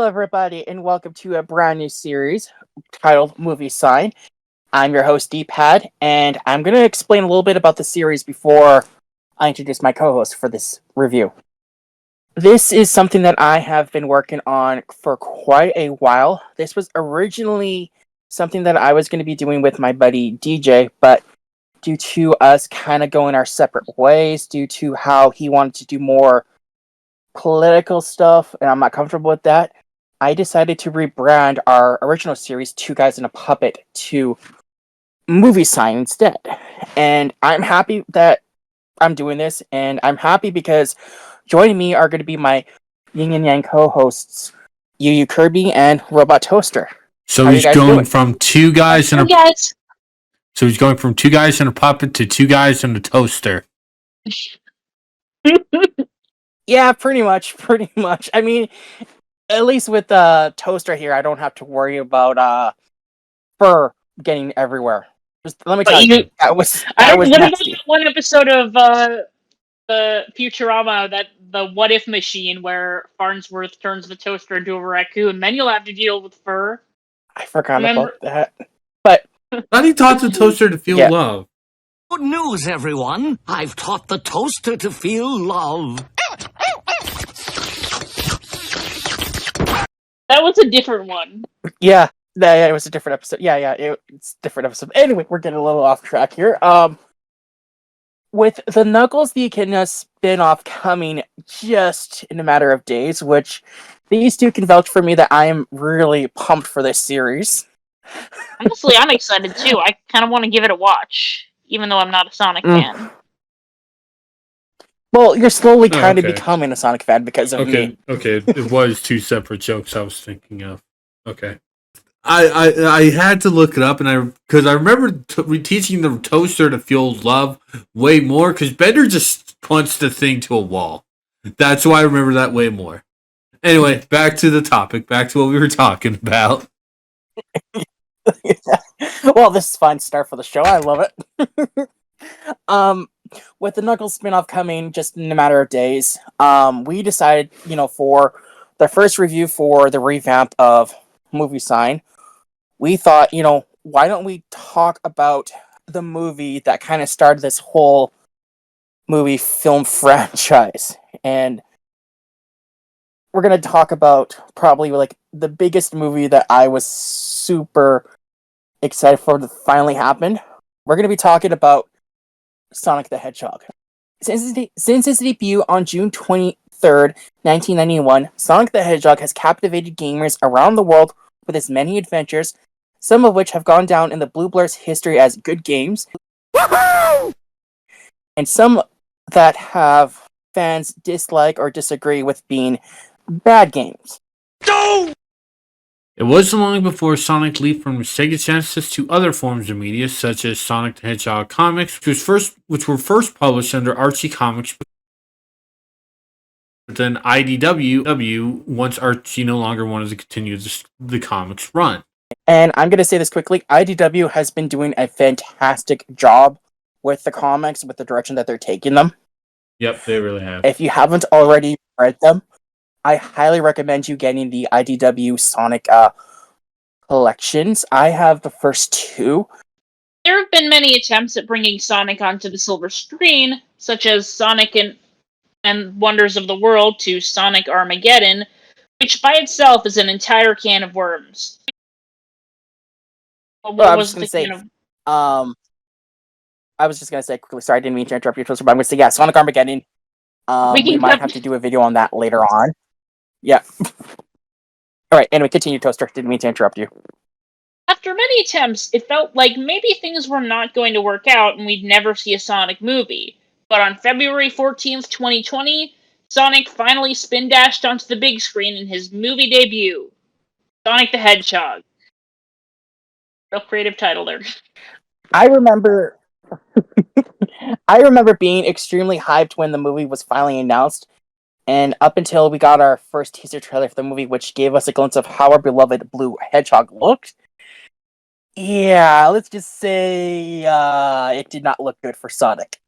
everybody, and welcome to a brand new series titled Movie Sign. I'm your host, D-Pad, and I'm going to explain a little bit about the series before I introduce my co-host for this review. This is something that I have been working on for quite a while. This was originally something that I was going to be doing with my buddy DJ, but due to us kind of going our separate ways, due to how he wanted to do more political stuff, and I'm not comfortable with that, I decided to rebrand our original series, Two Guys and a Puppet, to Movie Sign instead. And I'm happy that I'm doing this, and I'm happy because joining me are going to be my Yin and Yang co-hosts, Yu Kirby and Robot Toaster. So he's going from two guys and a So he's going from two guys and a puppet to two guys and a toaster. Yeah, pretty much. I mean, at least with the toaster here, I don't have to worry about fur getting everywhere. Just let me tell you, that was nasty. One episode of the Futurama, that the What If machine, where Farnsworth turns the toaster into a raccoon, then you'll have to deal with fur. I forgot about that. But how do you taught the toaster to feel love? Good news, everyone! I've taught the toaster to feel love. That was a different one. Yeah, it was a different episode. It's a different episode. Anyway, we're getting a little off track here. With the Knuckles the Echidna spin-off coming just in a matter of days, which these two can vouch for me that I am really pumped for this series. Honestly, I'm excited too. I kind of want to give it a watch, even though I'm not a Sonic fan. Well, you're slowly kind of becoming a Sonic fan because of me. Okay, it was two separate jokes I was thinking of. Okay. I had to look it up, because I remember teaching the toaster to feel love way more, because Bender just punched the thing to a wall. That's why I remember that way more. Anyway, back to the topic, back to what we were talking about. Well, this is a fine start for the show. I love it. With the Knuckles spin-off coming just in a matter of days, we decided, for the first review for the revamp of Movie Sign, we thought, why don't we talk about the movie that kind of started this whole movie film franchise? And we're going to talk about probably like the biggest movie that I was super excited for to finally happen. We're going to be talking about Sonic the Hedgehog. Since its debut on June 23rd, 1991, Sonic the Hedgehog has captivated gamers around the world with its many adventures, some of which have gone down in the Blue Blur's history as good games, and some that have fans dislike or disagree with being bad games. No! It wasn't long before Sonic leaped from Sega Genesis to other forms of media, such as Sonic the Hedgehog comics, which were first published under Archie Comics, but then IDW once Archie no longer wanted to continue the comics run. And I'm going to say this quickly, IDW has been doing a fantastic job with the comics, with the direction that they're taking them. Yep, they really have. If you haven't already read them, I highly recommend you getting the IDW Sonic collections. I have the first two. There have been many attempts at bringing Sonic onto the silver screen, such as Sonic and Wonders of the World to Sonic Armageddon, which by itself is an entire can of worms. I was just going to say quickly, sorry, I didn't mean to interrupt you, Toaster, but I'm going to say, yeah, Sonic Armageddon. We might have to do a video on that later on. Yeah. Alright, anyway, continue, Toaster. Didn't mean to interrupt you. After many attempts, it felt like maybe things were not going to work out and we'd never see a Sonic movie. But on February 14th, 2020, Sonic finally spin-dashed onto the big screen in his movie debut, Sonic the Hedgehog. Real creative title there. I remember being extremely hyped when the movie was finally announced, and up until we got our first teaser trailer for the movie, which gave us a glimpse of how our beloved blue hedgehog looked. Yeah, let's just say it did not look good for Sonic.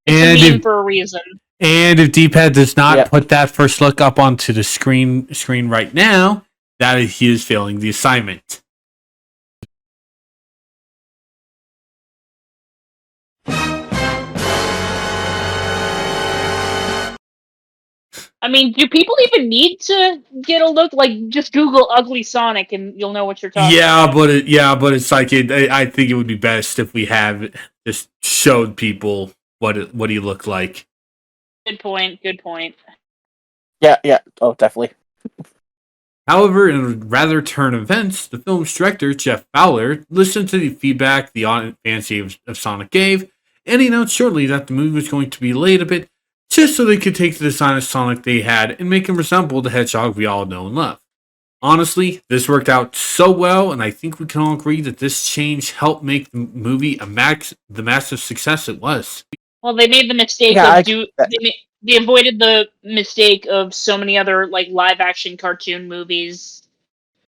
And for a reason. And if D-Pad does not put that first look up onto the screen right now, that he is failing the assignment. I mean, do people even need to get a look? Like, just Google "ugly Sonic" and you'll know what you're talking about. But it's like I think it would be best if we have just showed people what he looked like. Good point. Good point. Yeah. Oh, definitely. However, in a rather turn of events, the film's director, Jeff Fowler, listened to the feedback the audience fancy of Sonic gave, and he announced shortly that the movie was going to be delayed a bit, just so they could take the design of Sonic they had and make him resemble the Hedgehog we all know and love. Honestly, this worked out so well, and I think we can all agree that this change helped make the movie the massive success it was. Well, they made the mistake they avoided the mistake of so many other like live action cartoon movies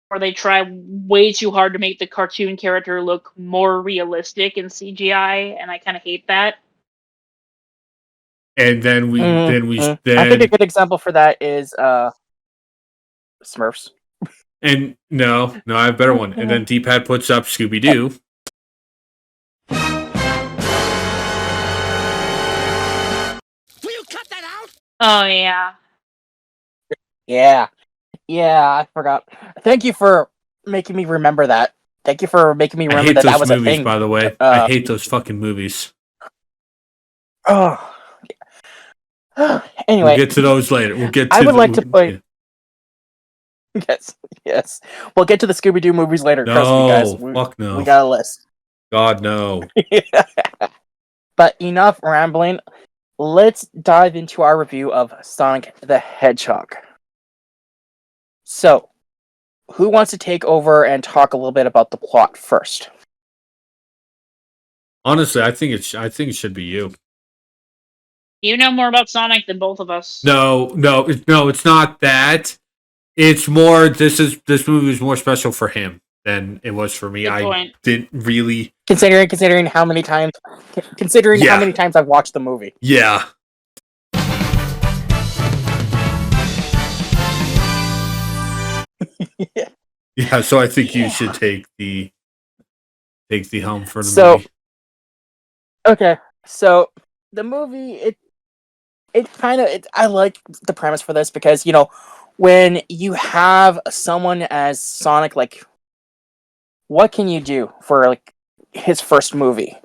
where they try way too hard to make the cartoon character look more realistic in CGI, and I kind of hate that. And then I think a good example for that is Smurfs. And no, I have a better one. And then D-Pad puts up Scooby-Doo. Will you cut that out? Oh yeah. Yeah, I forgot. Thank you for making me remember that. Thank you for making me I remember hate that those was movies, a thing. by the way. I hate those fucking movies. Oh. Anyway, We'll get to those later. I would like to point. Yes. We'll get to the Scooby-Doo movies later. Trust me, guys. Fuck no. We got a list. God, no. But enough rambling. Let's dive into our review of Sonic the Hedgehog. So, who wants to take over and talk a little bit about the plot first? Honestly, I think it should be you. You know more about Sonic than both of us. No, it's not that. It's more. This movie is more special for him than it was for me. Good I point. didn't really Considering how many times I've watched the movie. Yeah. Yeah, so I think you should take the helm for the movie. Okay, so the movie I like the premise for this because when you have someone as Sonic, like, what can you do for like his first movie?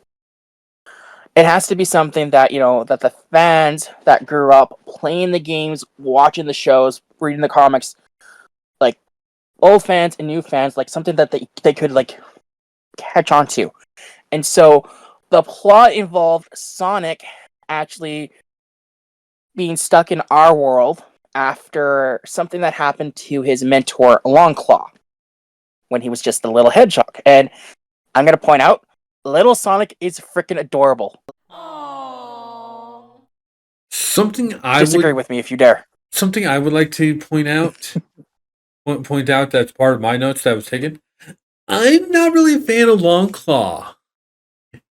It has to be something that that the fans that grew up playing the games, watching the shows, reading the comics, like old fans and new fans, like something that they could like catch on to. And so the plot involved Sonic actually being stuck in our world after something that happened to his mentor Longclaw when he was just a little hedgehog. And I'm going to point out, little Sonic is freaking adorable. Something I disagree with me if you dare. Something I would like to point out that's part of my notes that I was taken. I'm not really a fan of Longclaw.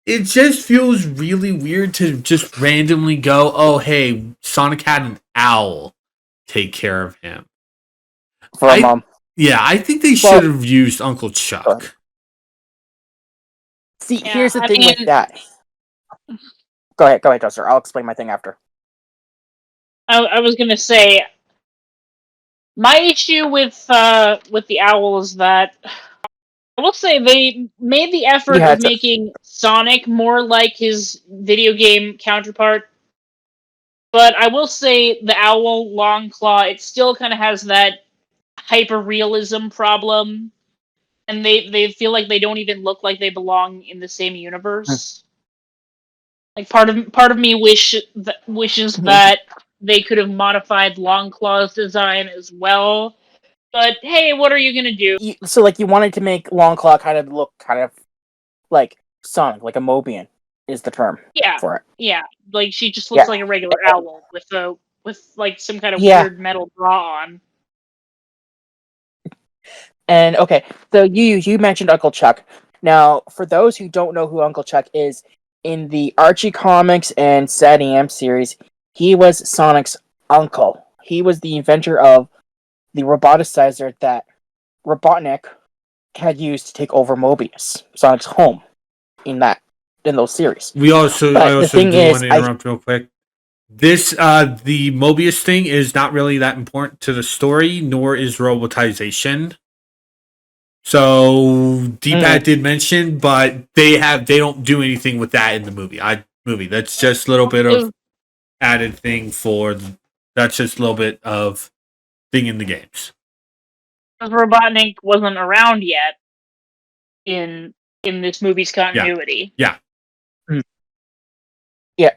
It just feels really weird to just randomly go, oh, hey, Sonic had an owl take care of him. Yeah, I think they should have used Uncle Chuck. See, here's the thing with that. Go ahead, Toaster. I'll explain my thing after. I was gonna say, my issue with the owl is that I will say they made the effort of making Sonic more like his video game counterpart. But I will say the owl Longclaw, it still kind of has that hyper-realism problem. And they feel like they don't even look like they belong in the same universe. Like part of me wishes that they could have modified Longclaw's design as well. But hey, what are you gonna do? So you wanted to make Longclaw kind of look like Sonic, like a Mobian is the term for it. Yeah, like she just looks like a regular owl with like some kind of weird metal bra on. And okay, so you mentioned Uncle Chuck. Now, for those who don't know who Uncle Chuck is, in the Archie comics and SatAM series, he was Sonic's uncle. He was the inventor of the roboticizer that Robotnik had used to take over Mobius, Sonic's home, in those series. I also do want to I interrupt real quick. This the Mobius thing is not really that important to the story, nor is robotization. So D-Pat did mention, but they don't do anything with that in the movie. That's just a little bit of added thing that's just a little bit of thing in the games. Because Robotnik wasn't around yet in this movie's continuity. Yeah. Yeah.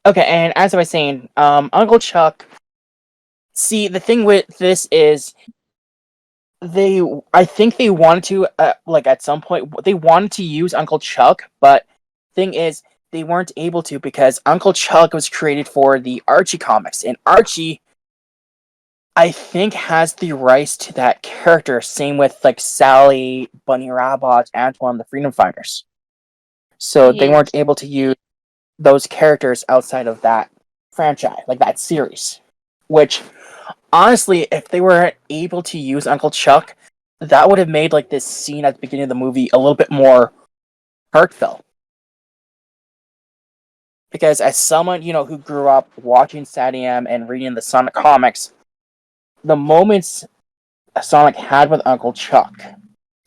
Okay, and as I was saying, Uncle Chuck. See, the thing with this is, I think they wanted to, at some point, they wanted to use Uncle Chuck, but thing is, they weren't able to because Uncle Chuck was created for the Archie comics, and Archie, I think, has the rights to that character. Same with Sally, Bunny Rabbit, Antoine, the Freedom Fighters. So they weren't able to use those characters outside of that franchise, that series. Which, honestly, if they were able to use Uncle Chuck, that would have made this scene at the beginning of the movie a little bit more heartfelt. Because as someone, who grew up watching SatM and reading the Sonic comics, the moments Sonic had with Uncle Chuck,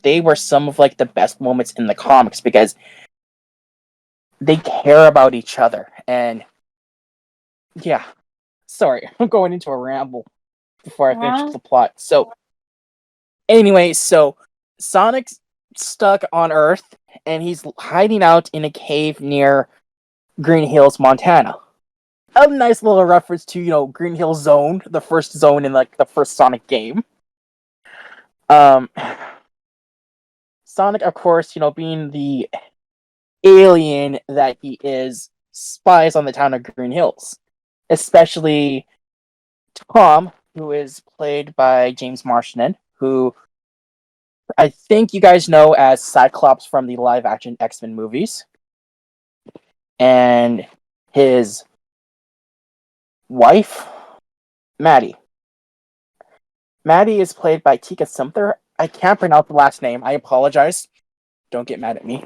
they were some of the best moments in the comics because they care about each other. And yeah, sorry, I'm going into a ramble before I finish the plot. So anyway, Sonic's stuck on Earth and he's hiding out in a cave near Green Hills, Montana. A nice little reference to, Green Hill Zone, the first zone in the first Sonic game. Sonic, of course, being the alien that he is, spies on the town of Green Hills. Especially Tom, who is played by James Marsden, who I think you guys know as Cyclops from the live-action X-Men movies. And his wife, Maddie. Maddie is played by Tika Sumpter. I can't pronounce the last name. I apologize. Don't get mad at me.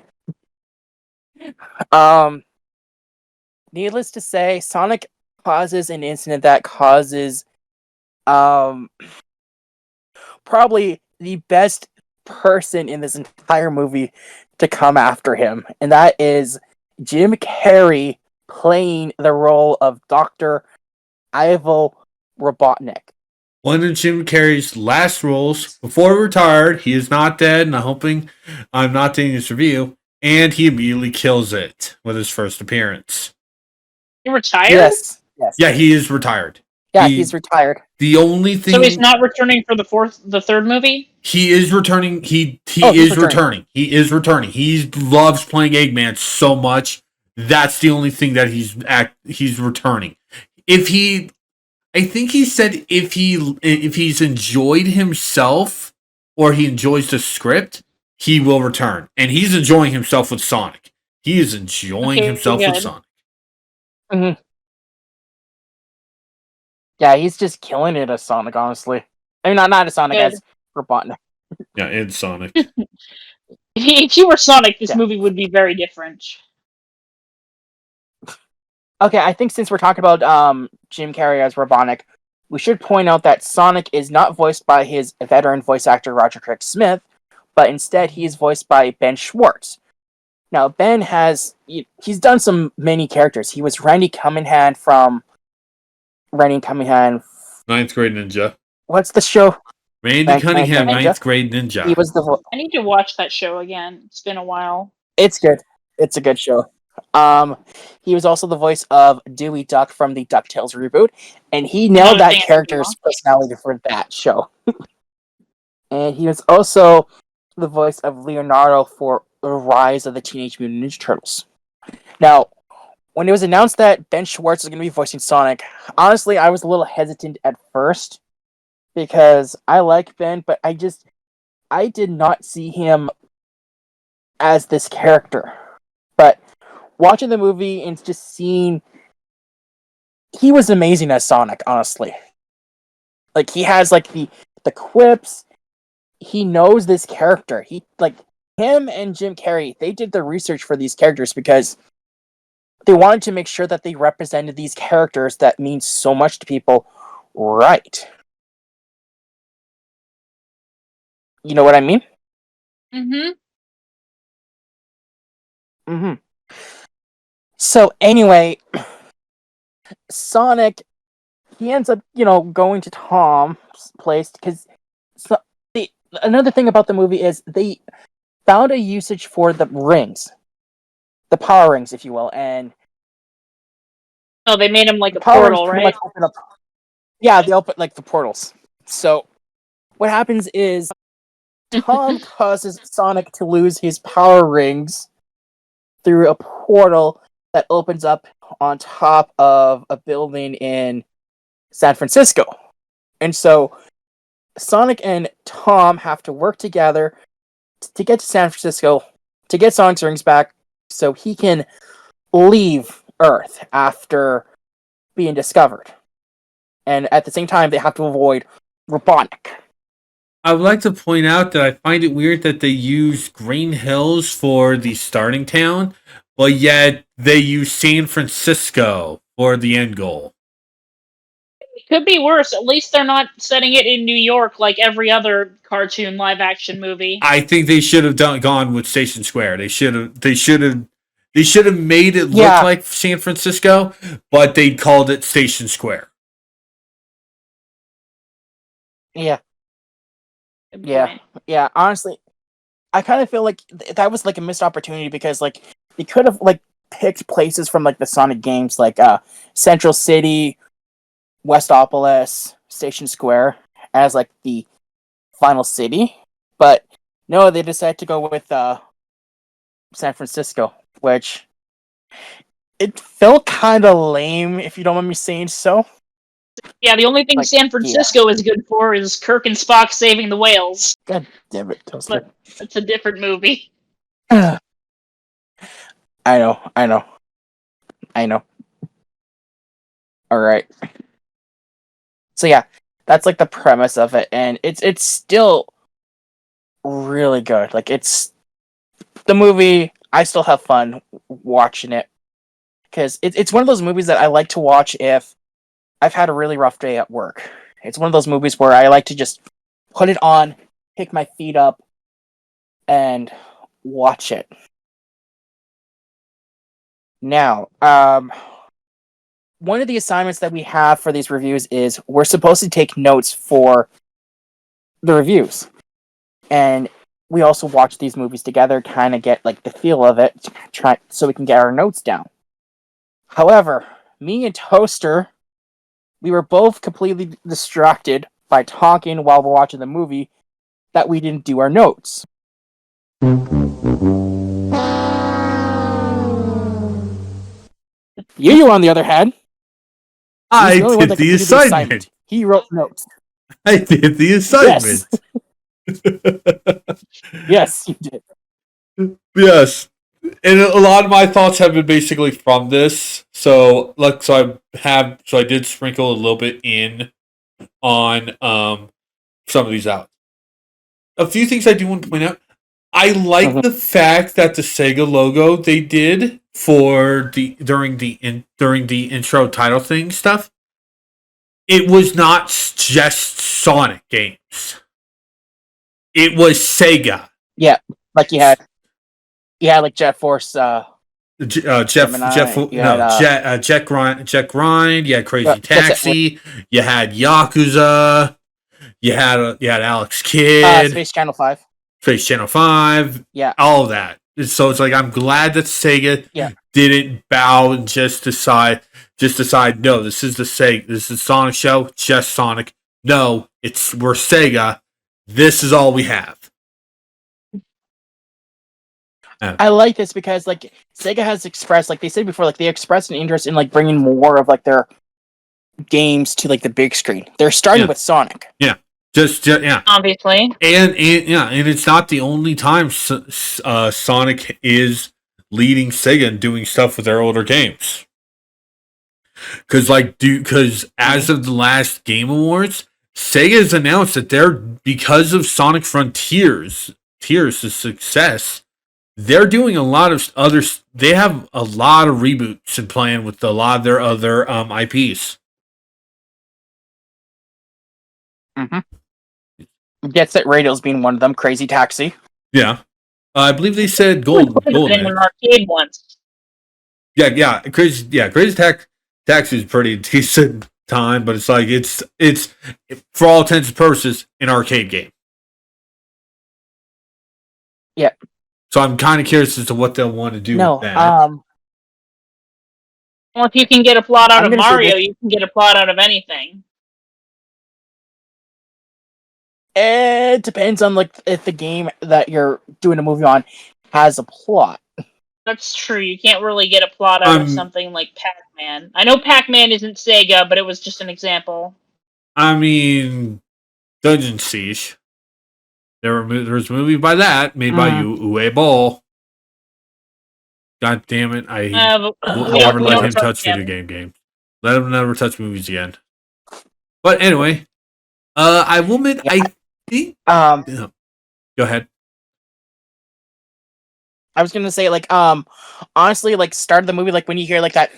Needless to say, Sonic causes an incident that causes probably the best person in this entire movie to come after him, and that is Jim Carrey playing the role of Dr. Ivo Robotnik. One of Jim Carrey's last roles before he retired. He is not dead, and I'm not doing this review. And he immediately kills it with his first appearance. He retired? Yes. Yeah, he is retired. Yeah, he's retired. The only thing. So he's not returning for the third movie? He is returning. He is returning. He is returning. He loves playing Eggman so much. That's the only thing that he's returning. I think he said if he's enjoyed himself or he enjoys the script, he will return. And he's enjoying himself with Sonic. He is enjoying himself with Sonic. Mm-hmm. Yeah, he's just killing it as Sonic, honestly. I mean, not as Sonic, as Robotnik. Yeah, it's Sonic. If he were Sonic, this movie would be very different. Okay, I think since we're talking about Jim Carrey as Robotnik, we should point out that Sonic is not voiced by his veteran voice actor Roger Craig Smith, but instead he is voiced by Ben Schwartz. Now, Ben he's done some many characters. He was Randy Cunningham from Ninth Grade Ninja. What's the show? Randy Cunningham, Ninth Grade Ninja. He was I need to watch that show again. It's been a while. It's good. It's a good show. He was also the voice of Dewey Duck from the DuckTales reboot, and he nailed that character's personality for that show. And he was also the voice of Leonardo for The Rise of the Teenage Mutant Ninja Turtles. Now, when it was announced that Ben Schwartz was going to be voicing Sonic, honestly, I was a little hesitant at first, because I like Ben, but I did not see him as this character. But watching the movie and just seeing, he was amazing as Sonic, honestly. He has the quips. he knows this character. He like him and Jim Carrey, they did the research for these characters because they wanted to make sure that they represented these characters that mean so much to people right. You know what I mean? Mm-hmm. Mm-hmm. So anyway, Sonic, he ends up, going to Tom's place because another thing about the movie is they found a usage for the rings, the power rings, if you will, and Oh, they made him like a power rings portal, pretty right? much open up. Yeah, they open like the portals. So what happens is Tom causes Sonic to lose his power rings through a portal that opens up on top of a building in San Francisco. And so Sonic and Tom have to work together to get to San Francisco to get Sonic's rings back so he can leave Earth after being discovered. And at the same time, they have to avoid Robotnik. I would like to point out that I find it weird that they use Green Hills for the starting town, but yet they use San Francisco for the end goal. It could be worse. At least they're not setting it in New York like every other cartoon live action movie. I think they should have gone with Station Square. They should have made it look like San Francisco, but they called it Station Square. Yeah. Yeah. Honestly, I kind of feel like that was like a missed opportunity because like they could have like picked places from like the Sonic games, like Central City, Westopolis, Station Square as like the final city, but no, they decided to go with San Francisco, which it felt kind of lame, if you don't mind me saying so. Yeah, the only thing San Francisco is good for is Kirk and Spock saving the whales. God damn it, Toaster. But it's a different movie. I know. Alright. So yeah, that's like the premise of it, and it's still really good. Like it's the movie, I still have fun watching it. Because it's one of those movies that I like to watch if I've had a really rough day at work. It's one of those movies where I like to just put it on, pick my feet up, and watch it. Now, one of the assignments that we have for these reviews is we're supposed to take notes for the reviews. And we also watch these movies together, kind of get like the feel of it, so we can get our notes down. However, me and Toaster, we were both completely distracted by talking while we're watching the movie that we didn't do our notes. You, on the other hand, I did the assignment. He wrote notes. I did the assignment. Yes, you did. Yes. And a lot of my thoughts have been basically from this. So I did sprinkle a little bit in on some of these out. A few things I do want to point out. I like the fact that the Sega logo they did for during the intro title thing stuff. It was not just Sonic games. It was Sega. Yeah, like you had like Jet Force. Jet Grind. You had Crazy Taxi. You had Yakuza. You had Alex Kidd. Space Channel 5. Space Channel 5. Yeah, all of that. So it's like I'm glad that Sega didn't bow and just decide no, this is the Sega, this is Sonic show, just Sonic. No, we're Sega. This is all we have. I like this because like Sega has expressed, like they said before, like they expressed an interest in like bringing more of like their games to like the big screen. They're starting with Sonic. Yeah. Obviously. And it's not the only time Sonic is leading Sega and doing stuff with their older games. Because as of the last Game Awards, Sega has announced that because of Sonic Frontiers' success, they're doing a lot of they have a lot of reboots and plan with a lot of their other IPs. Get Set Radio's being one of them. Crazy Taxi. Yeah. I believe they said We Gold. played it in an arcade once. Yeah. Crazy Taxi is pretty decent time, but it's like it's for all intents and purposes an arcade game. Yeah. So I'm kind of curious as to what they'll want to do No, with that. Well, if you can get a plot out I'm of gonna say Mario, this- you can get a plot out of anything. it depends on like if the game that you're doing a movie on has a plot. That's true. You can't really get a plot out of something like Pac-Man. I know Pac-Man isn't Sega, but it was just an example. I mean, Dungeon Siege. There was a movie by that made by Awww. God damn it! Will never let him touch video games. Let him never touch movies again. But anyway, I will admit, I think. Go ahead. I was gonna say, like, honestly, like, start of the movie, like, when you hear, like, that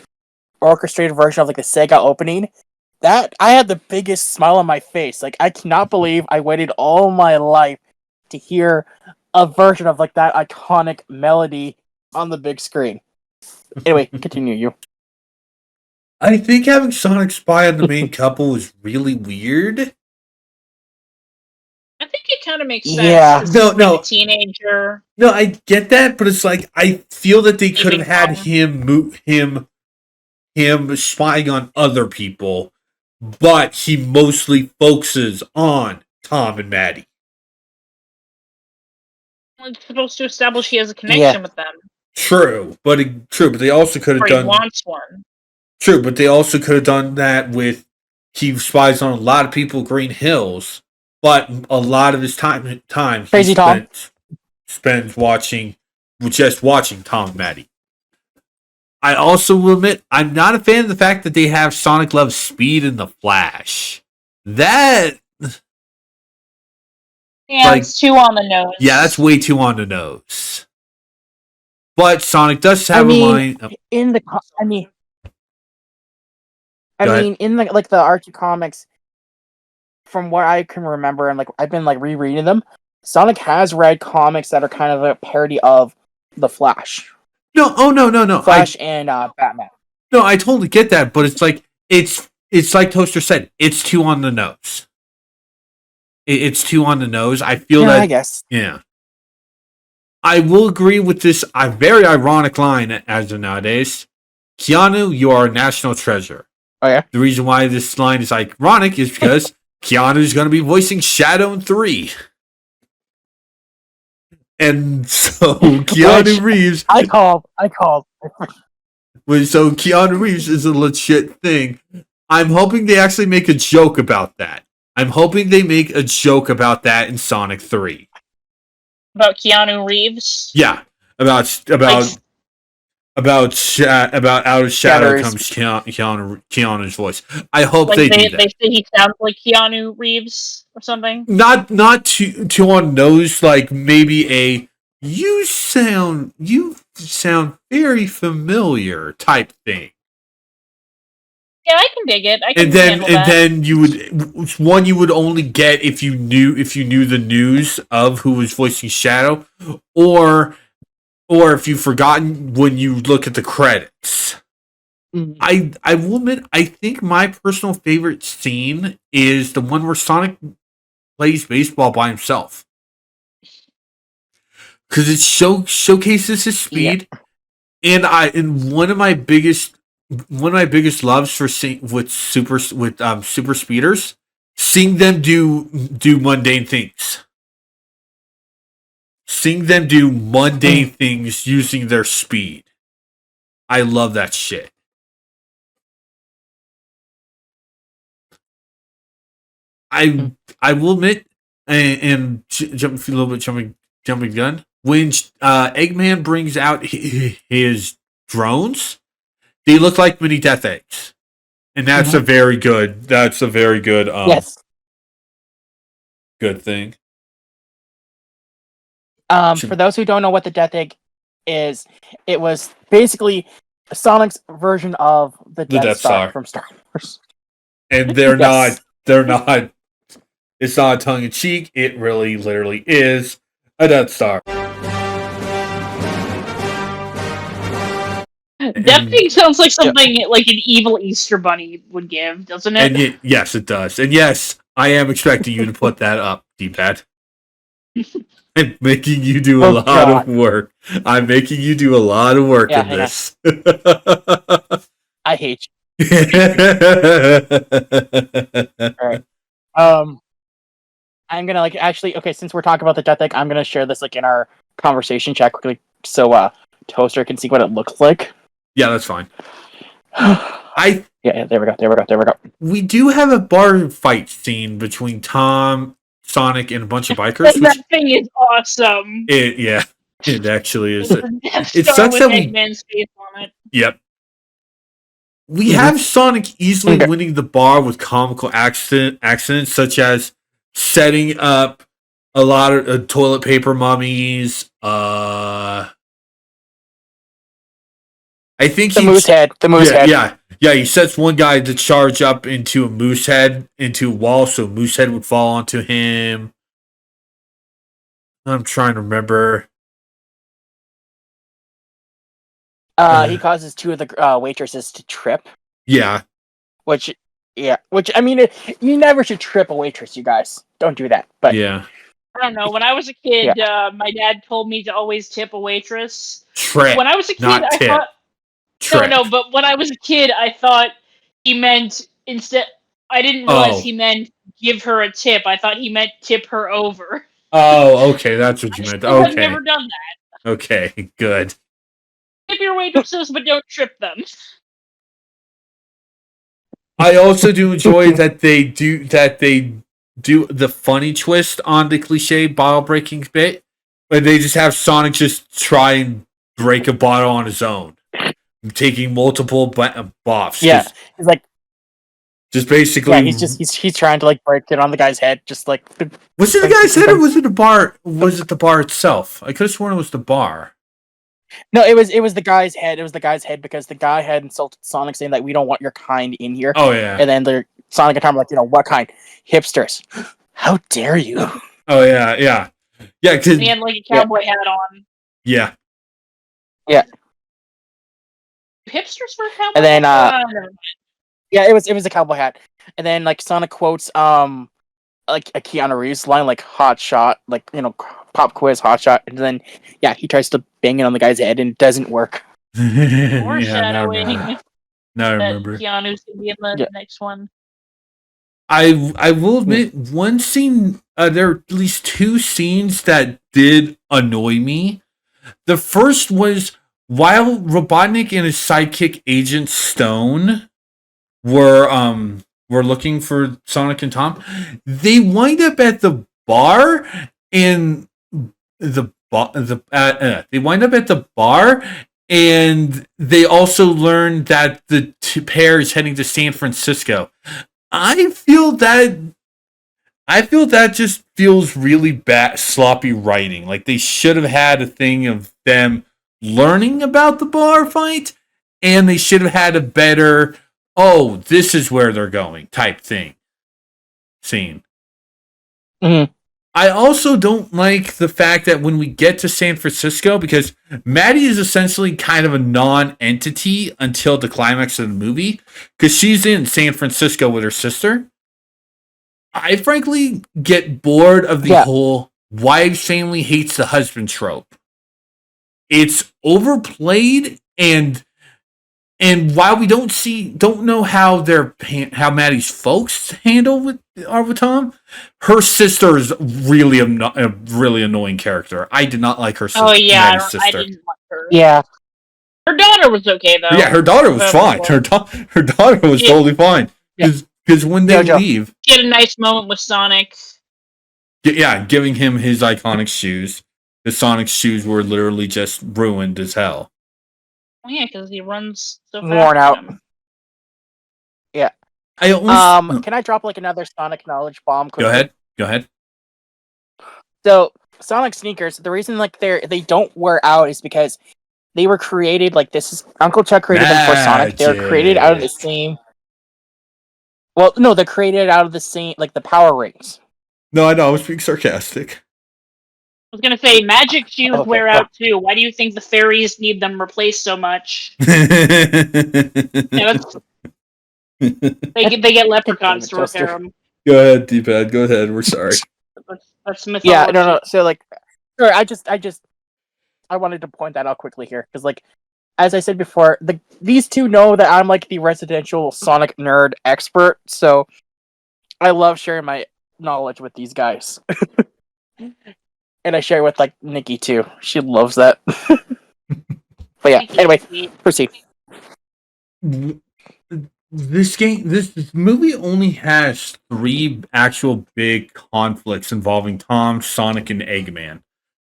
orchestrated version of, like, the Sega opening, that, I had the biggest smile on my face. Like, I cannot believe I waited all my life to hear a version of, like, that iconic melody on the big screen. Anyway, continue, you. I think having Sonic spy on the main couple is really weird. I think it kind of makes sense. Yeah. No. A teenager. No, I get that, but it's like I feel that they could have had him spying on other people, but he mostly focuses on Tom and Maddie. It's supposed to establish he has a connection with them. True, but they also could have done. He wants one. True, but they also could have done that with he spies on a lot of people at Green Hills, but a lot of his time Crazy Tom spends watching Tom and Maddie. I also will admit I'm not a fan of the fact that they have Sonic loves speed in the Flash. That it's too on the nose. Yeah, that's way too on the nose. But Sonic does have a line. In the the Archie comics, from what I can remember, and like I've been like rereading them, Sonic has read comics that are kind of a parody of the Flash. No. Flash and Batman. No, I totally get that, but it's like like Toaster said, it's too on the nose. It's too on the nose. I feel that. I guess. Yeah. I will agree with this very ironic line as of nowadays. Keanu, you are a national treasure. Oh yeah. The reason why this line is ironic is because Keanu is going to be voicing Shadow in 3. And so Keanu Reeves. I called. So Keanu Reeves is a legit thing. I'm hoping they actually make a joke about that. I'm hoping they make a joke about that in Sonic 3. About Keanu Reeves? Yeah, about out of shadow comes Keanu's voice. I hope they do that. They say he sounds like Keanu Reeves or something. Not too on nose, like maybe a you sound very familiar type thing. Yeah, I can dig it. Then you would only get if you knew the news of who was voicing Shadow, or if you've forgotten when you look at the credits. I will admit, I think my personal favorite scene is the one where Sonic plays baseball by himself, because it showcases his speed, and one of my biggest loves for super speeders, seeing them do mundane things. Seeing them do mundane things using their speed. I love that shit. I will admit, and jumping a little bit, jumping gun. When Eggman brings out his drones, they look like mini death eggs, and that's a very good. Yes. Good thing. For those who don't know what the Death Egg is, it was basically Sonic's version of the Death Star from Star Wars. And they're Yes. not, it's not tongue in cheek. It really, literally is a Death Star. That thing sounds like something like an evil Easter bunny would give, doesn't it? And yes, it does. And yes, I am expecting you to put that up, D-pad. I'm making you do a lot of work. I'm making you do a lot of work in this. I hate you. Alright. I'm gonna okay, since we're talking about the Death Egg, I'm gonna share this in our conversation chat quickly so Toaster can see what it looks like. Yeah, that's fine. Yeah, there we go. We do have a bar fight scene between Tom, Sonic, and a bunch of bikers. And that thing is awesome. It actually is. It sucks that Eggman's face on it. Yep. We have Sonic easily winning the bar with comical accidents such as setting up a lot of toilet paper mummies. I think the moose head. Yeah, he sets one guy to charge up into a moose head, into a wall, so moose head would fall onto him. I'm trying to remember. He causes two of the waitresses to trip. Yeah. Which I mean, you never should trip a waitress, you guys. Don't do that. But yeah. I don't know. When I was a kid, my dad told me to always tip a waitress. Trip. When I was a kid, I thought. Trip. No, but when I was a kid, I thought he meant instead. I didn't realize he meant give her a tip. I thought he meant tip her over. Oh, okay, that's what you meant. Okay. I've never done that. Okay, good. Tip your waitresses, but don't trip them. I also do enjoy that they do the funny twist on the cliche bottle breaking bit, where they just have Sonic just try and break a bottle on his own, taking multiple boffs. Yeah, he's just basically. Yeah, he's trying to break it on the guy's head, just like. Was it the guy's head or was it the bar? Was it the bar itself? I could have sworn it was the bar. No, it was the guy's head. It was the guy's head because the guy had insulted Sonic, saying that we don't want your kind in here. Oh yeah. And then the Sonic and Tom were like, what kind? Hipsters. How dare you? Oh yeah. Because he had a cowboy hat on. Yeah. Yeah. Hipsters wear cowboy. And then yeah, it was a cowboy hat. And then Sonic quotes a Keanu Reeves line, hot shot, pop quiz, hot shot, and then he tries to bang it on the guy's head and it doesn't work. Foreshadowing. Now I remember. Keanu's gonna be in the next one. I will admit, one scene, there are at least two scenes that did annoy me. The first was while Robotnik and his sidekick Agent Stone were looking for Sonic and Tom, they wind up at the bar and they wind up at the bar and they also learn that the pair is heading to San Francisco. I feel that just feels really bad, sloppy writing. They should have had a thing of them learning about the bar fight, and they should have had a better, this is where they're going type thing scene. Mm-hmm. I also don't like the fact that when we get to San Francisco, because Maddie is essentially kind of a non-entity until the climax of the movie, because she's in San Francisco with her sister. I frankly get bored of the whole wives family hates the husband trope. It's overplayed, and while we don't know how Maddie's folks handle with Tom, her sister is really a really annoying character. I did not like her sister. Oh yeah, Maddie's sister. I didn't like her. Yeah, her daughter was okay though. Yeah, her daughter was fine. Her daughter was totally fine. Because when they leave, she had a nice moment with Sonic. Yeah, giving him his iconic shoes. The Sonic shoes were literally just ruined as hell. Yeah, because he runs so fast. Worn out. Yeah. Can I drop another Sonic knowledge bomb? Quickly? Go ahead. So Sonic sneakers, the reason like they don't wear out is because they were created like this is Uncle Chuck created them for Sonic. They were created out of the same. Well, no, they're created out of the same like the power rings. No, I know. I was being sarcastic. I was gonna say magic shoes Okay. wear out too. Why do you think the fairies need them replaced so much? They get leprechauns to repair them. Go ahead, D-pad. Go ahead. We're sorry. That's mythology. Yeah, no. So like, sorry, I wanted to point that out quickly here because like, as I said before, these two know that I'm like the residential Sonic nerd expert, so I love sharing my knowledge with these guys. And I share it with like Nikki too. She loves that. But yeah, anyway, proceed. This movie only has 3 actual big conflicts involving Tom, Sonic, and Eggman.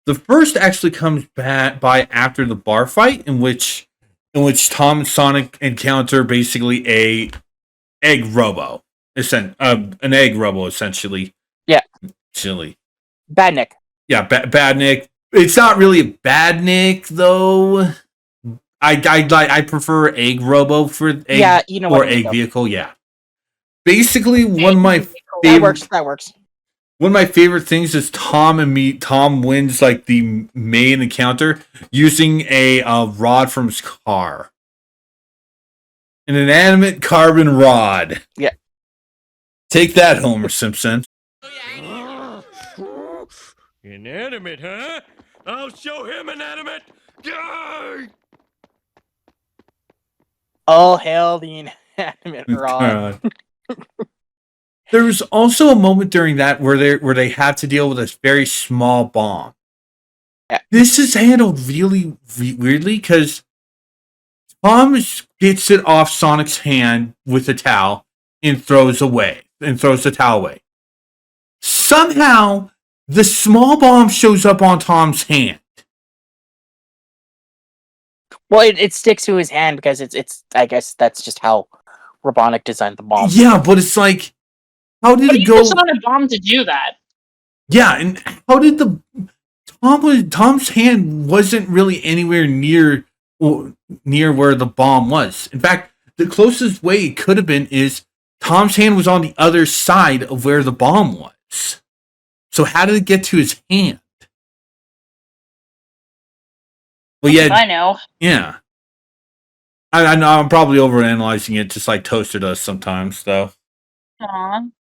The first actually comes by after the bar fight, in which Tom and Sonic encounter basically an egg robo, essentially. Yeah, Silly. Bad Nick. Yeah, Bad Nick. It's not really a Bad Nick though. I prefer Egg Robo for egg or Egg Vehicle. Yeah, basically one of my favorite. That works. One of my favorite things is Tom wins like the main encounter using a rod from his car, an inanimate carbon rod. Yeah, take that, Homer Simpson. Inanimate, huh? I'll show him inanimate. Yay! All hail the inanimate rod. There was also a moment during that where they have to deal with a very small bomb. Yeah. This is handled really weirdly because Tom gets it off Sonic's hand with a towel and throws the towel away. Somehow, the small bomb shows up on Tom's hand. Well, it sticks to his hand because it's. I guess that's just how Robotnik designed the bomb. Yeah, but it's like, how did it go? Use on a bomb to do that. Yeah, and how did Tom's hand wasn't really anywhere near where the bomb was. In fact, the closest way it could have been is Tom's hand was on the other side of where the bomb was. So how did it get to his hand? Well, yeah, I know. Yeah. I know I'm probably overanalyzing it just like Toaster does sometimes, though. Aww.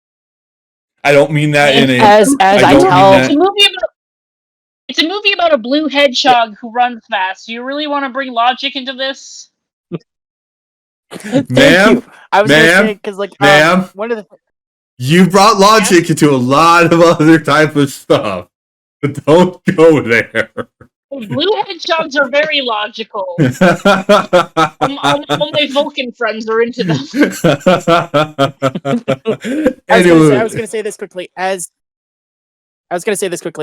I don't mean that in a... As I tell... It's a movie about a blue hedgehog who runs fast. Do you really want to bring logic into this? Ma'am? I was gonna say, because like, ma'am? one of the... You brought logic into a lot of other type of stuff. But don't go there. Blue hedgehogs are very logical. All my Vulcan friends are into them. I was gonna say this quickly.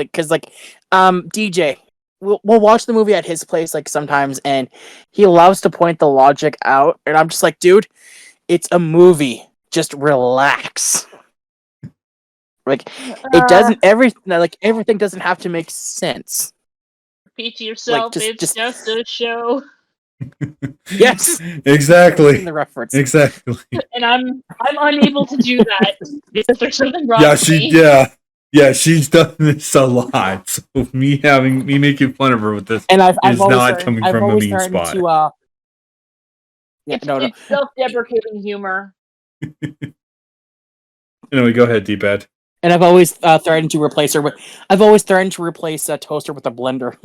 Because like, DJ, we'll watch the movie at his place like sometimes, and he loves to point the logic out, and I'm just like, dude, it's a movie. Just relax. Like, it doesn't everything doesn't have to make sense. Repeat to yourself, like, it's just a show. Yes, exactly. In the reference, exactly. And I'm unable to do that because there's something wrong with me. Yeah, she's done this a lot. So me making fun of her with this and I've is not coming from a mean spot. It's self-deprecating humor. Anyway, go ahead, D-pad. And I've always threatened to replace her with. I've always threatened to replace a toaster with a blender.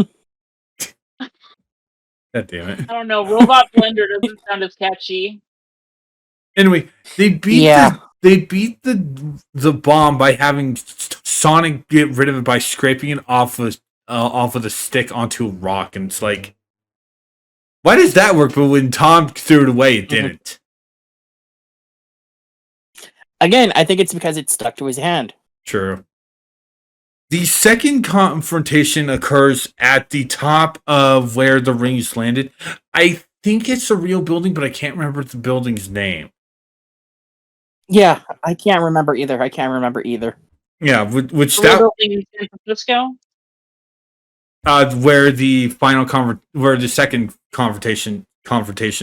God damn it! I don't know. Robot blender doesn't sound as catchy. Anyway, they beat the bomb by having Sonic get rid of it by scraping it off of the stick onto a rock, and it's like, why does that work? But when Tom threw it away, it didn't. Again, I think it's because it stuck to his hand. True. The second confrontation occurs at the top of where the rings landed. I think it's a real building, but I can't remember the building's name. Yeah, I can't remember either. Yeah, which The that little thing in San Francisco. where the where the second confrontation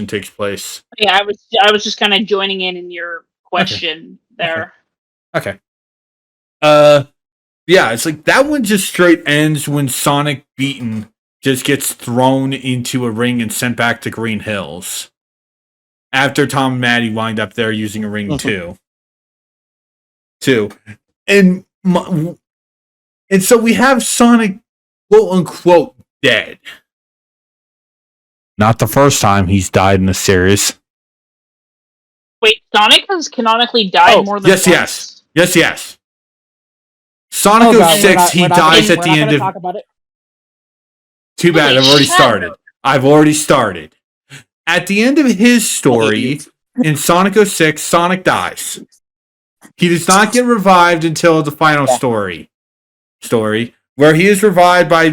takes place. Yeah, I was just kind of joining in your question there. Okay. Yeah, it's like that one just straight ends when Sonic Beaten just gets thrown into a ring and sent back to Green Hills. After Tom and Maddie wind up there using a ring too. And so we have Sonic quote unquote dead. Not the first time he's died in the series. Wait, Sonic has canonically died more than once? Yes. Sonic 06, he dies at the end of... Talk about it. Too bad, I've already started. At the end of his story, in Sonic 06, Sonic dies. He does not get revived until the final story, where he is revived by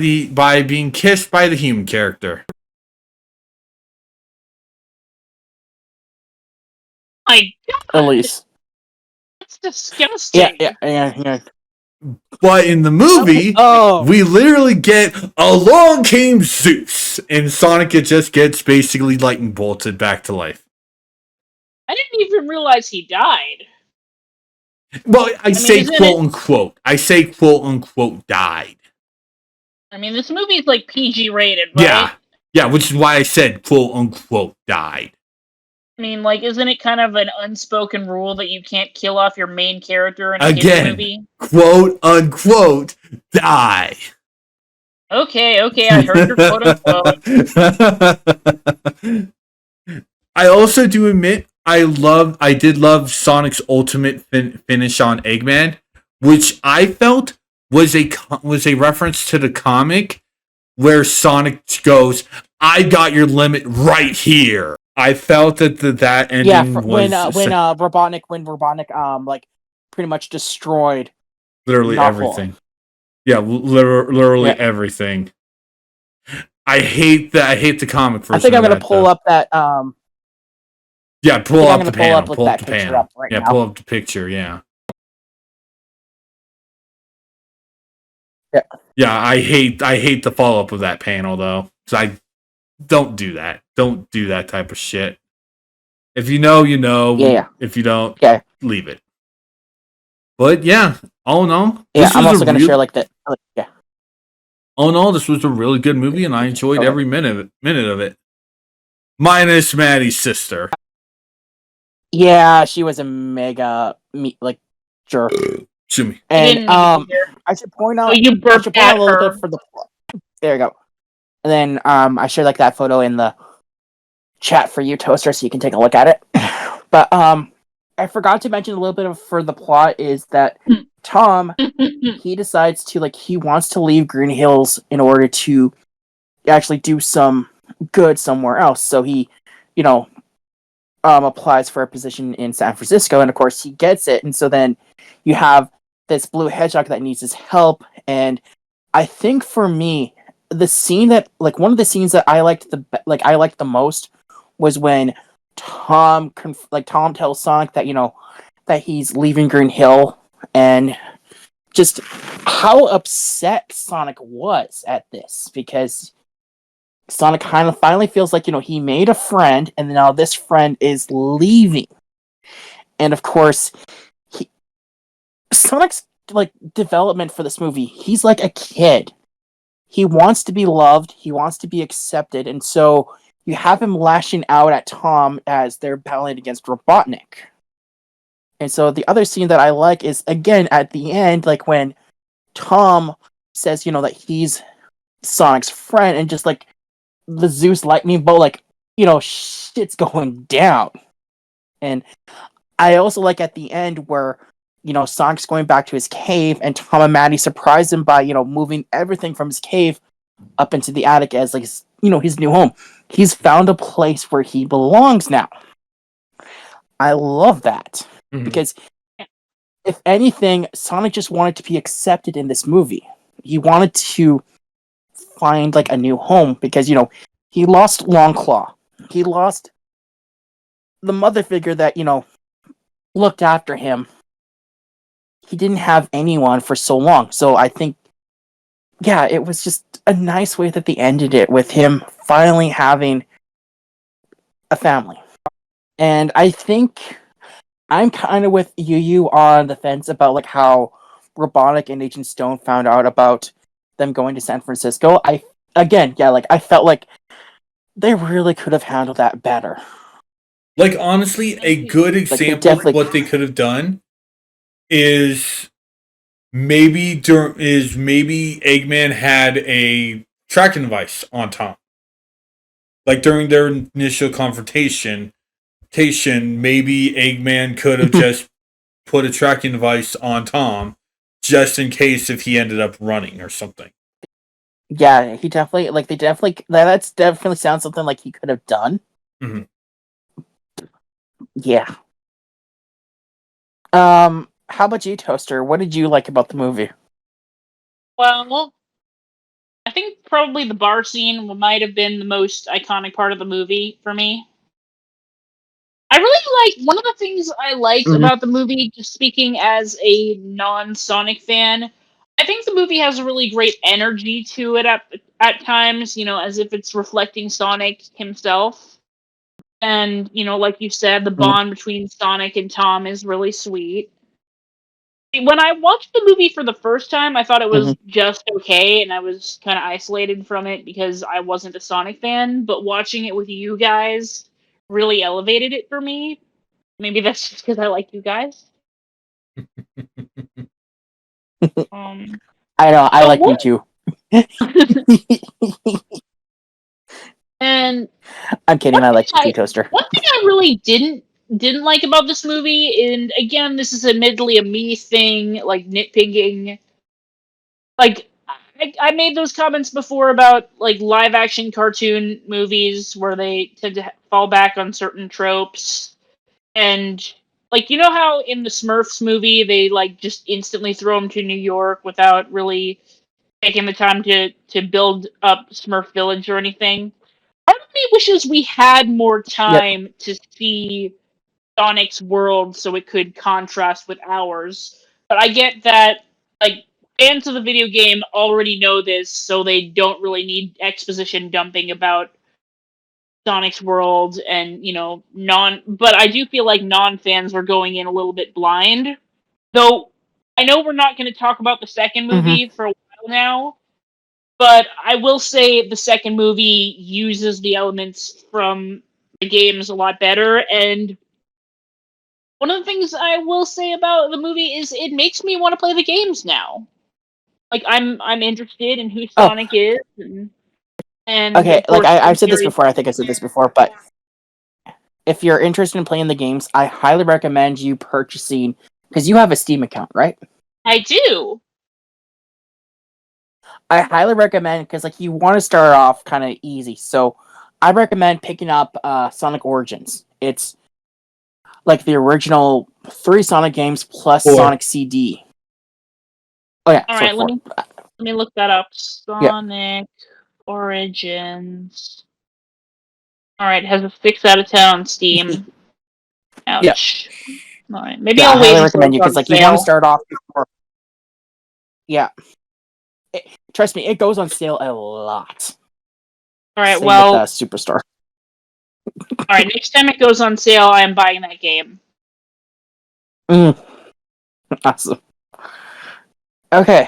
being kissed by the human character. My God, Elise. that's disgusting. Yeah. But in the movie, we literally get along came Zeus, and Sonic just gets basically lightning bolted back to life. I didn't even realize he died. Well, I say quote unquote. I say quote unquote died. I mean, this movie is like PG rated, right? Yeah, which is why I said quote unquote died. I mean, like, isn't it kind of an unspoken rule that you can't kill off your main character in a kids movie? Quote unquote die. Okay, I heard your quote unquote. I also do admit I did love Sonic's ultimate finish on Eggman, which I felt was a reference to the comic where Sonic goes, "I got your limit right here." I felt that that ending was when Robotnik like pretty much destroyed literally everything. Yeah, literally everything. I hate that. I hate the comic version. I think I'm gonna pull up that. Yeah, pull up the panel. Pull up the panel. Yeah, pull up the picture. Yeah. Yeah, I hate the follow up of that panel though. So I don't do that. Don't do that type of shit. If you know, you know. Yeah. If you don't, leave it. But yeah, all in all, I'm also gonna share like that. Yeah. All in all, this was a really good movie, and I enjoyed every minute of it. Minus Maddie's sister. Yeah, she was a mega jerk. Sue me. And I should point out. You burped at a little her. bit for the. There you go. And then I shared like that photo in the chat for you, Toaster, so you can take a look at it. But I forgot to mention a little bit of for the plot is that Tom he decides to he wants to leave Green Hills in order to actually do some good somewhere else. So he, applies for a position in San Francisco, and of course he gets it. And so then you have this blue hedgehog that needs his help. And I think for me, the scene that one of the scenes that I liked the most was when Tom tells Sonic that that he's leaving Green Hill, and just how upset Sonic was at this, because Sonic kind of finally feels like he made a friend, and now this friend is leaving. And of course, Sonic's development for this movie, he's like a kid. He wants to be loved, he wants to be accepted, and so you have him lashing out at Tom as they're battling against Robotnik. And so the other scene that I like is, again, at the end, when Tom says, that he's Sonic's friend, and just the Zeus lightning bolt, shit's going down. And I also like at the end where, Sonic's going back to his cave, and Tom and Maddie surprise him by, moving everything from his cave up into the attic as, his new home. He's found a place where he belongs now. I love that. Mm-hmm. Because, if anything, Sonic just wanted to be accepted in this movie. He wanted to find, a new home, because, he lost Longclaw. He lost the mother figure that, looked after him. he didn't have anyone for so long. So I think, yeah, it was just a nice way that they ended it with him finally having a family. And I think I'm kind of with you on the fence about like how Robotnik and Agent Stone found out about them going to San Francisco. I felt like they really could have handled that better. Like, honestly, a good example of what they could have done is maybe Eggman had a tracking device on Tom. Like, during their initial confrontation, maybe Eggman could have just put a tracking device on Tom just in case if he ended up running or something. Yeah, he definitely that's definitely sounds something like he could have done. Mm-hmm. Yeah. How about you, Toaster? What did you like about the movie? Well, I think probably the bar scene might have been the most iconic part of the movie for me. I really like one of the things I liked about the movie, just speaking as a non-Sonic fan. I think the movie has a really great energy to it at times, as if it's reflecting Sonic himself. And, like you said, the bond between Sonic and Tom is really sweet. When I watched the movie for the first time, I thought it was just okay, and I was kind of isolated from it because I wasn't a Sonic fan. But watching it with you guys really elevated it for me. Maybe that's just because I like you guys. I know, I like you too. And I'm kidding, I like you too, Toaster. One thing I really didn't like about this movie, and again, this is admittedly a me thing, like nitpicking. Like I made those comments before about like live action cartoon movies where they tend to fall back on certain tropes, and like how in the Smurfs movie they like just instantly throw them to New York without really taking the time to build up Smurf Village or anything. Part of me wishes we had more time to see Sonic's world so it could contrast with ours. But I get that, like, fans of the video game already know this, so they don't really need exposition dumping about Sonic's world and, but I do feel like non-fans were going in a little bit blind. Though, I know we're not going to talk about the second movie for a while now, but I will say the second movie uses the elements from the games a lot better, and one of the things I will say about the movie is it makes me want to play the games now. Like I'm interested in who Sonic is, and okay, of course, like I've said this before. I think I said this before, but if you're interested in playing the games, I highly recommend you purchasing because you have a Steam account, right? I do. I highly recommend because like you want to start off kind of easy, so I recommend picking up Sonic Origins. It's like the original 3 Sonic games plus 4. Sonic CD. Oh yeah, All right, let me look that up. Sonic Origins. All right, it has a 6 out of 10 on Steam. Ouch. All right, maybe I'll I wait highly until recommend you it's on because like you want to sale. start off before. Yeah, trust me, it goes on sale a lot. All right, Same well, with Superstar. all right. Next time it goes on sale, I am buying that game. Awesome. Okay.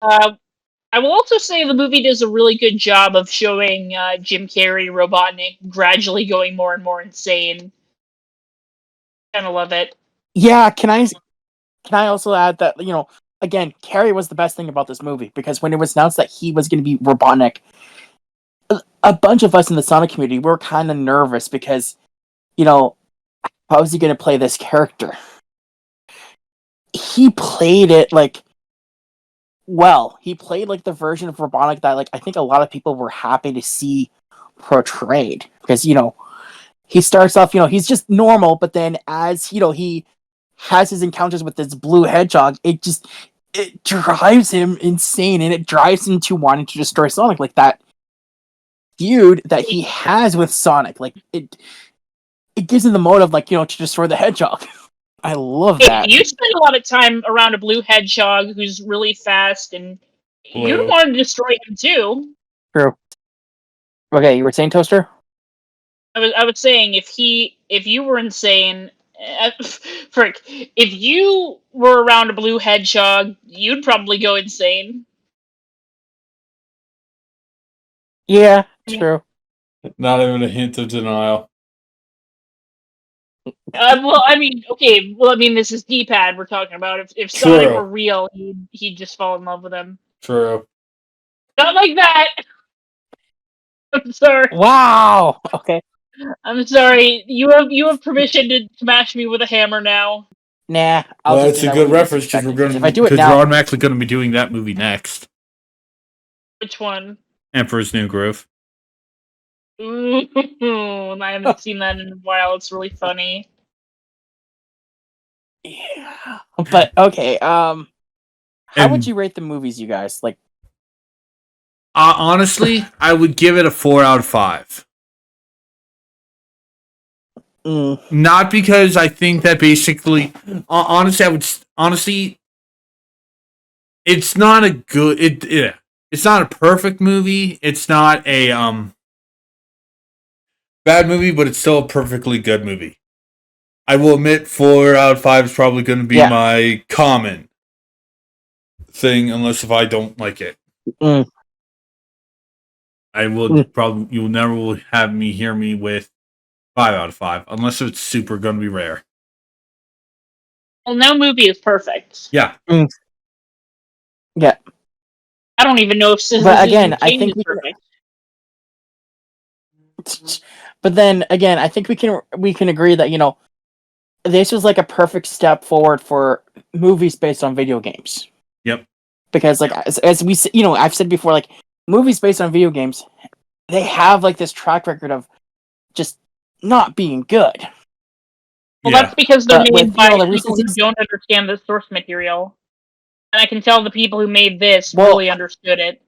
I will also say the movie does a really good job of showing Jim Carrey, Robotnik, gradually going more and more insane. Kind of love it. Yeah, can I also add that again, Carrey was the best thing about this movie because when it was announced that he was going to be Robotnik, a bunch of us in the Sonic community were kind of nervous because how is he going to play this character? He played it like well. He played like the version of Robotnik that like I think a lot of people were happy to see portrayed because he starts off he's just normal, but then as he has his encounters with this blue hedgehog, it drives him insane and it drives him to wanting to destroy Sonic, like that feud that he has with Sonic. Like it gives him the motive, like to destroy the hedgehog. I love Hey, that. you spend a lot of time around a blue hedgehog who's really fast, and you'd Blue. want to destroy him too. True. Okay, you were saying Toaster? I was saying if you were insane, frick, if you were around a blue hedgehog, you'd probably go insane. Yeah, true. Not even a hint of denial. Well, I mean, okay. Well, I mean, this is D-pad we're talking about. If Sonic True. were real, he'd just fall in love with him. True. Not like that. I'm sorry. Wow. Okay. I'm sorry. You have permission to smash me with a hammer now. Nah. I'll Well, just that's do a that good when you reference because expect we're it, going if I do it because now, we're automatically going to be doing that movie next. Which one? Emperor's New Groove. Ooh, I haven't seen that in a while. It's really funny. yeah. But okay. How And- would you rate the movies, you guys? Like, Honestly, I would give it a 4 out of 5. Not because I think that basically, honestly, it's not a good. It's not a perfect movie. It's not a bad movie, but it's still a perfectly good movie. I will admit 4 out of 5 is probably going to be my common thing, unless if I don't like it. I will probably you'll never have me hear me with 5 out of 5, unless it's super going to be rare. Well, no movie is perfect. Yeah. Yeah. I don't even know if Citizen But again, Kane I think is we perfect. But then again, I think we can agree that, you know, this was like a perfect step forward for movies based on video games. Yep. Because like as we you know, I've said before, like movies based on video games, they have like this track record of just not being good. Well, that's because they're But made with, by you know, the people who recent don't understand the source material. And I can tell the people who made this Well, really understood it.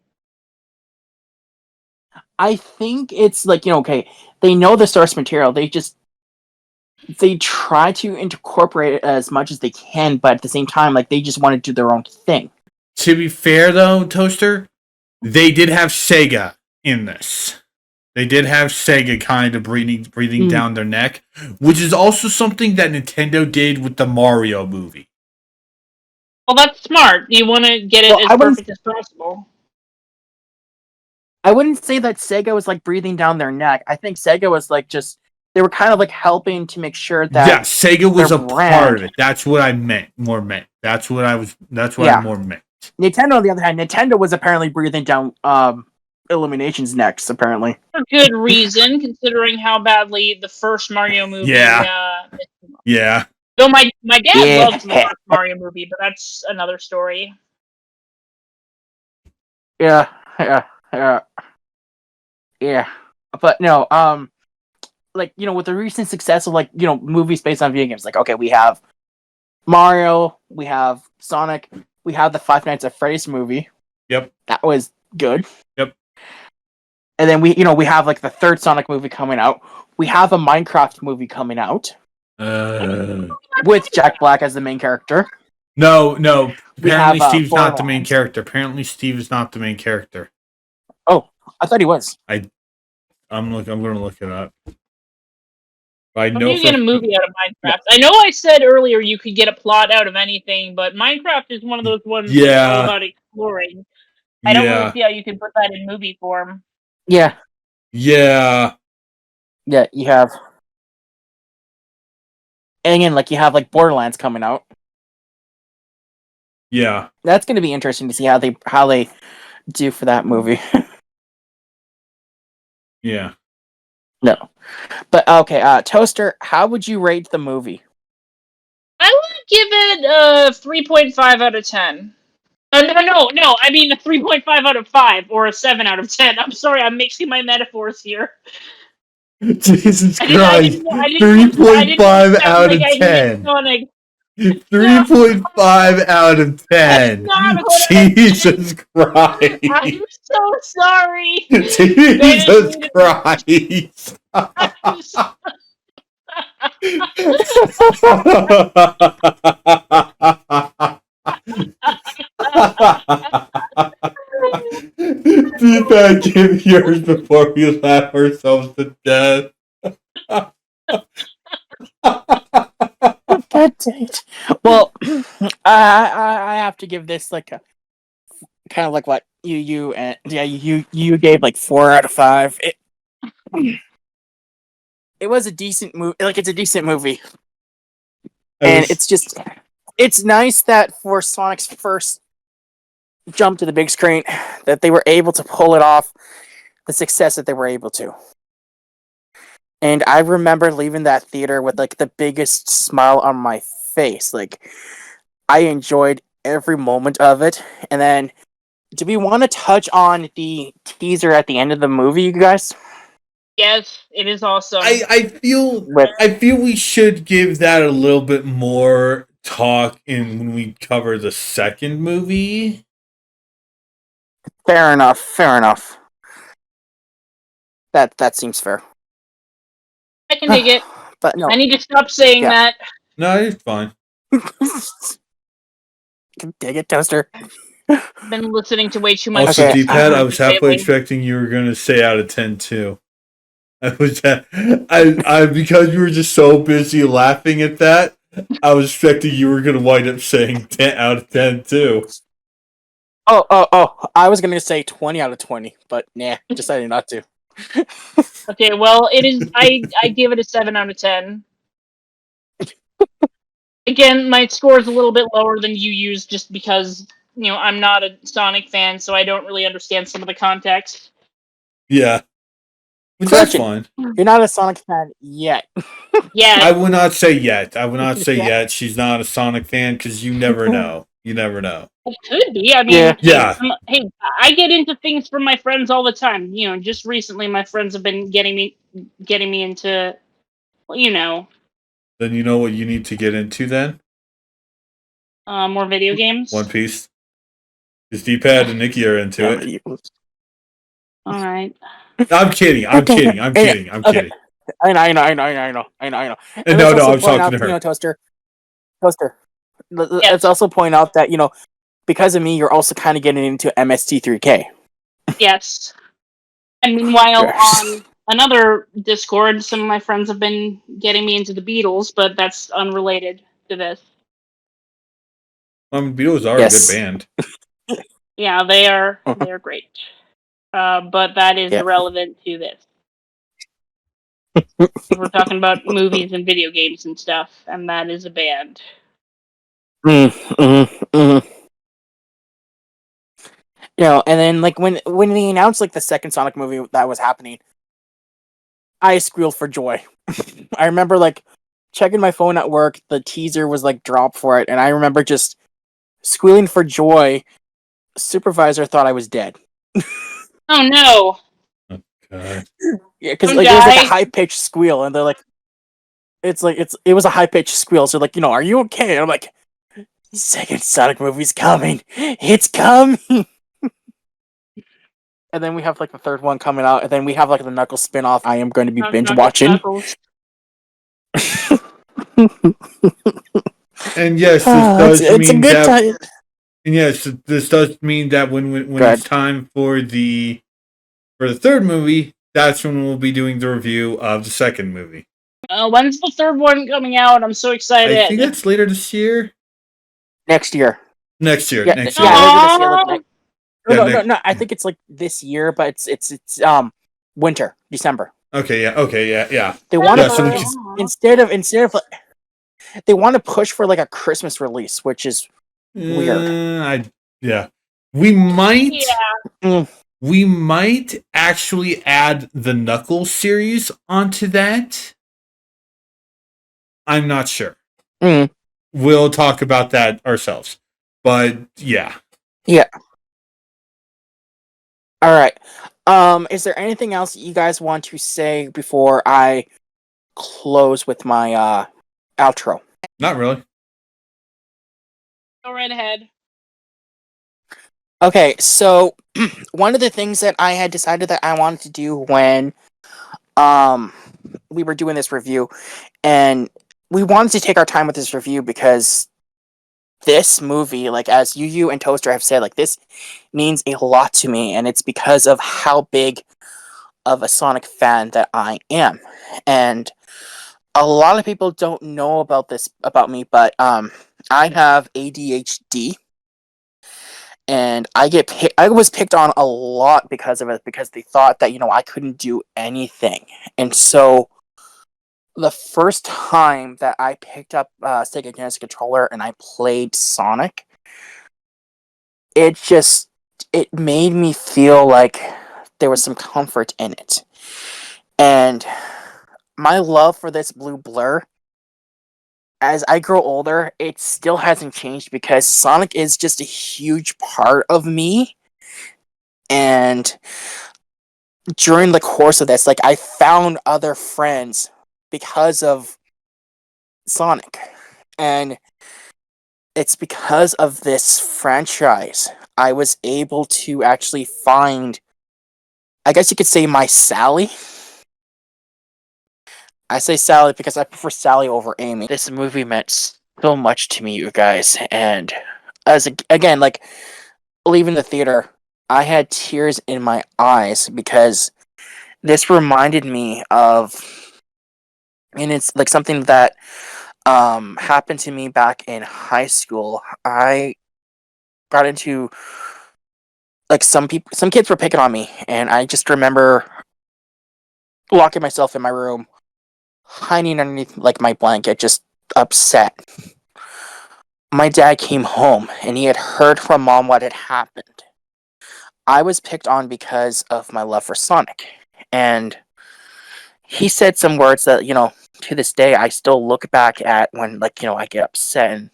I think it's like, you know, okay, they know the source material. They try to incorporate it as much as they can, but at the same time, like they just want to do their own thing. To be fair, though, Toaster, they did have Sega in this. They did have Sega kind of breathing down their neck, which is also something that Nintendo did with the Mario movie. Well, that's smart. You want to get it as perfect as possible. I wouldn't say that Sega was like breathing down their neck. I think Sega was like just they were kind of like helping to make sure that Yeah, Sega was a brand, part of it. That's what I meant. That's what I more meant. Nintendo, on the other hand, Nintendo was apparently breathing down Illumination's necks, apparently. For good reason, considering how badly the first Mario movie. Yeah. Though my dad loved the first Mario movie, but that's another story. Yeah. But no, like, you know, with the recent success of, like, you know, movies based on video games, like, okay, we have Mario, we have Sonic, we have the Five Nights at Freddy's movie. Yep. That was good. Yep. And then we have like the third Sonic movie coming out. We have a Minecraft movie coming out. With Jack Black as the main character. No. Apparently Steve's not the main character. Oh, I thought he was. I'm going to look it up. How do you get a movie out of Minecraft? I know I said earlier you could get a plot out of anything, but Minecraft is one of those ones that's all about exploring. I don't really see how you can put that in movie form. Yeah. Yeah, you have. And again, like, you have like Borderlands coming out. Yeah. That's going to be interesting to see how they do for that movie. Yeah. No. But okay, Toaster, how would you rate the movie? I would give it a 3.5 out of 10. No, I mean a 3.5 out of 5 or a 7 out of 10. I'm sorry, I'm mixing my metaphors here. Jesus Christ. 3.5 out of 10. 3.5 out of 10. Jesus Christ. I'm so sorry. Jesus Christ. Feedback, give yours before we laugh ourselves to death. God dang it. Well, I have to give this like a kind of like what you and you gave like 4 out of 5. It was a decent movie. Like it's a decent movie, and it's nice that for Sonic's first jump to the big screen, that they were able to pull it off, the success that they were able to. And I remember leaving that theater with like the biggest smile on my face. Like I enjoyed every moment of it. And then, do we want to touch on the teaser at the end of the movie, you guys? Yes, it is awesome. I feel we should give that a little bit more talk when we cover the second movie. Fair enough. That seems fair. I can dig it. But no. I need to stop saying that. No, it's fine. Dig it, Toaster. I've been listening to way too much. Also, Okay. D-Pad, I was halfway lately. expecting you were going to say out of 10 too. I was, I because you were just so busy laughing at that, I was expecting you were going to wind up saying 10 out of 10 too. Oh! I was gonna say 20 out of 20, but nah, decided not to. Okay, well, it is. I give it a 7 out of 10. Again, my score is a little bit lower than you used, just because I'm not a Sonic fan, so I don't really understand some of the context. Yeah. Which that's Correction. fine. You're not a Sonic fan yet. Yeah, I would not say yet. I would not say Yeah. yet. She's not a Sonic fan because you never know. You never know. it could be. I mean, Yeah. hey, I get into things from my friends all the time. Just recently, my friends have been getting me into, Then you know what you need to get into then? more video games. One Piece. Because D-Pad and Nikki are into it. All right. I'm kidding. Okay. I know. No, let's no, also I'm point talking out, to her. Toaster. Yes. Let's also point out that because of me, you're also kind of getting into MST3K. Yes. And meanwhile, Yes. on another Discord, some of my friends have been getting me into the Beatles, but that's unrelated to this. Beatles are Yes. a good band. Yeah, they are great. But that is Yeah. irrelevant to this. We're talking about movies and video games and stuff, and that is a band. And then like when they announced like the second Sonic movie that was happening, I squealed for joy. I remember like checking my phone at work, the teaser was like dropped for it, and I remember just squealing for joy. Supervisor thought I was dead. Oh no! God. Yeah, because Don't like it was like die. a high pitched squeal, and they're like, it was a high pitched squeal. So like, are you okay? And I'm like, second Sonic movie's coming. It's coming. And then we have like the third one coming out, and then we have like the Knuckles spin-off. I am going to be binge watching. And yes, this does it's mean a good that. time. And yes, this does mean that when it's time for the third movie, that's when we'll be doing the review of the second movie. When's the third one coming out? I'm so excited. I think that's later this year. Next year. Next year. Yeah, Next year. later this year. Like, Yeah, no. I think it's like this year, but it's winter, December. Okay. Yeah. They want Yeah, so we to can- instead of they want to push for like a Christmas release, which is weird. We might. Yeah. We might actually add the Knuckles series onto that. I'm not sure. Mm. We'll talk about that ourselves. But yeah. Yeah. All right. Is there anything else you guys want to say before I close with my outro? Not really. Go right ahead. Okay, so one of the things that I had decided that I wanted to do when we were doing this review, and we wanted to take our time with this review because this movie, like as you and Toaster have said, like this means a lot to me, and it's because of how big of a Sonic fan that I am. And a lot of people don't know about this about me, but I have ADHD, and I was picked on a lot because of it, because they thought that I couldn't do anything. And so the first time that I picked up Sega Genesis controller and I played Sonic, it made me feel like there was some comfort in it. And my love for this blue blur, as I grow older, it still hasn't changed because Sonic is just a huge part of me. And during the course of this, like, I found other friends because of Sonic. And it's because of this franchise I was able to actually find, I guess you could say, my Sally. I say Sally because I prefer Sally over Amy. This movie meant so much to me, you guys. And again, like, leaving the theater, I had tears in my eyes because this reminded me of, and it's like something that happened to me back in high school. I got into, like, some kids were picking on me, and I just remember locking myself in my room, hiding underneath like my blanket, just upset. My dad came home and he had heard from Mom what had happened. I was picked on because of my love for Sonic, and he said some words that, to this day I still look back at when, like, I get upset. And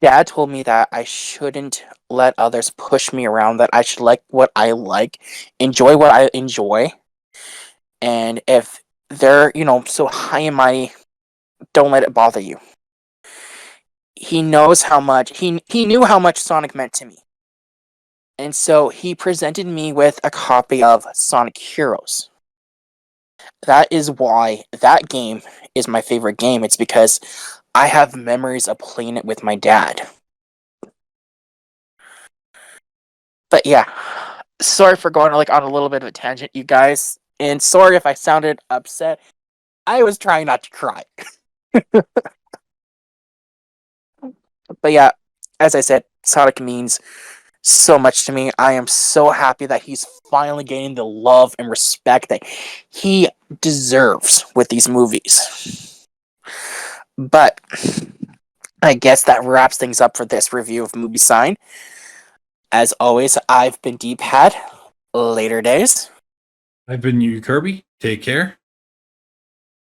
Dad told me that I shouldn't let others push me around, that I should like what I like, enjoy what I enjoy, and if they're, so high and mighty, don't let it bother you. He knows how much he knew how much Sonic meant to me. And so he presented me with a copy of Sonic Heroes. That is why that game is my favorite game. It's because I have memories of playing it with my dad. But yeah, sorry for going on a little bit of a tangent, you guys. And sorry if I sounded upset. I was trying not to cry. But yeah, as I said, Sonic means so much to me. I am so happy that he's finally gaining the love and respect that he deserves with these movies. But I guess that wraps things up for this review of Movie Sign. As always, I've been Deep Hat. Later days. I've been you, Kirby. Take care.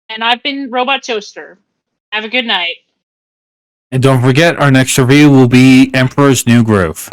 And I've been Robot Toaster. Have a good night. And don't forget, our next review will be Emperor's New Groove.